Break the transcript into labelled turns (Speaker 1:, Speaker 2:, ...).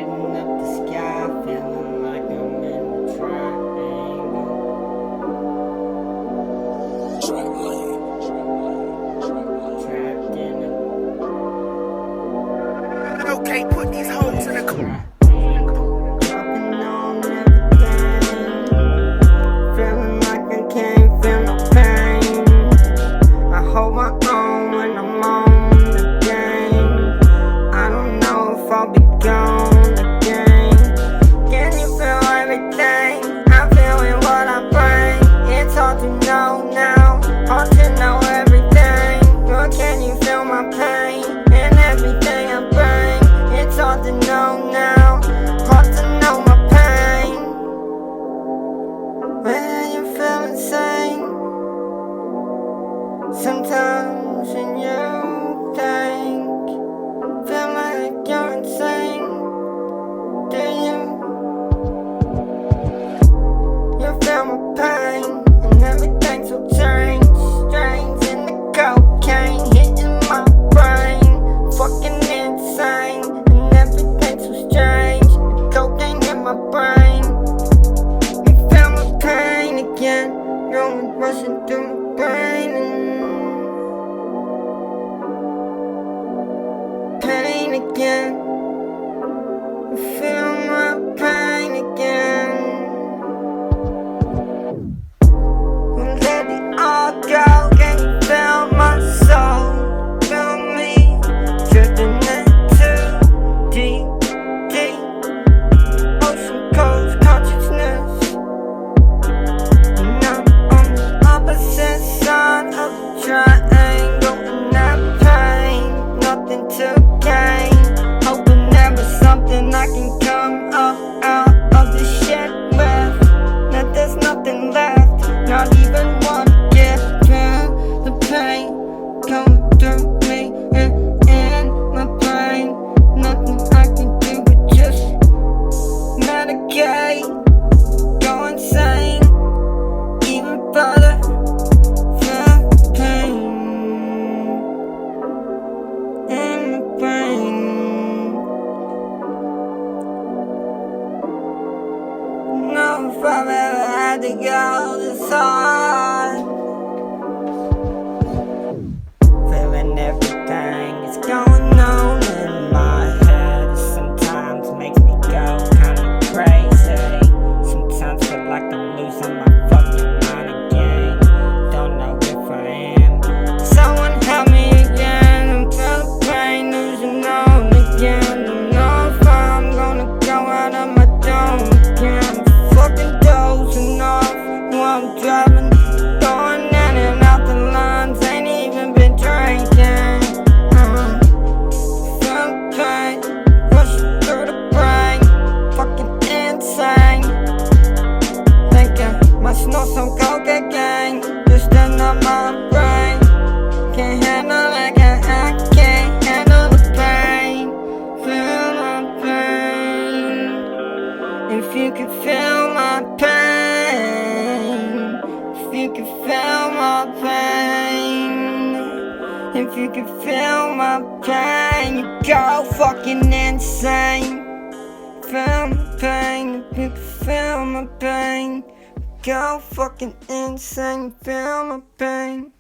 Speaker 1: Lighting up the sky, feeling like I'm in a triangle. Trapped in a
Speaker 2: Okay, put these hoes in the car.
Speaker 1: dropping on everything. Feeling like I can't feel no pain. I hold my own when I'm on the game. I don't know if I'll be gone again. Can you feel everything? I'm feeling what I bring. It's hard to know now, hard to know everything. But can you feel my pain and everything I bring? It's hard to know now, hard to know my pain. When you feel insane, sometimes when you think, feel like you're insane. Do you feel my pain and everything so change. Strains in the cocaine hitting my brain, fucking insane. And everything so strange, cocaine in my brain. You feel my pain again, going rushing through my brain. Pain again, you feel my pain again. Let it all go, can you feel my soul? Feel me drifting into deep, deep ocean coast consciousness. And I'm on the opposite side of the triangle, and that pain, nothing to gain. Hoping there was something I can come up out of this shit with. That there's nothing left, not even one get through the pain coming through me and in my brain. Nothing I can do but just medicate, go insane, even further. Feel the pain in my brain. Know if I've ever had to go this hard. Feeling everything is going on in my head. Sometimes makes me go kinda crazy. Sometimes feel like I'm losing my fucking mind again. Don't know if I am. Someone help me again. I'm feeling pain, losing on again. Don't know if I'm gonna go out of my dome again. Fucking dozing off while I'm driving, going in and out the lines. Ain't even been drinking. Feel pain rushing through the brain, fucking insane. Thinking must know some coke again, just enough my brain. Can't handle it, I can't handle the pain. Feel my pain. If you could feel my pain, if you could feel my pain, if you could feel my pain, you go fucking insane. Feel my pain, if you could feel my pain, go fucking insane. Feel my pain.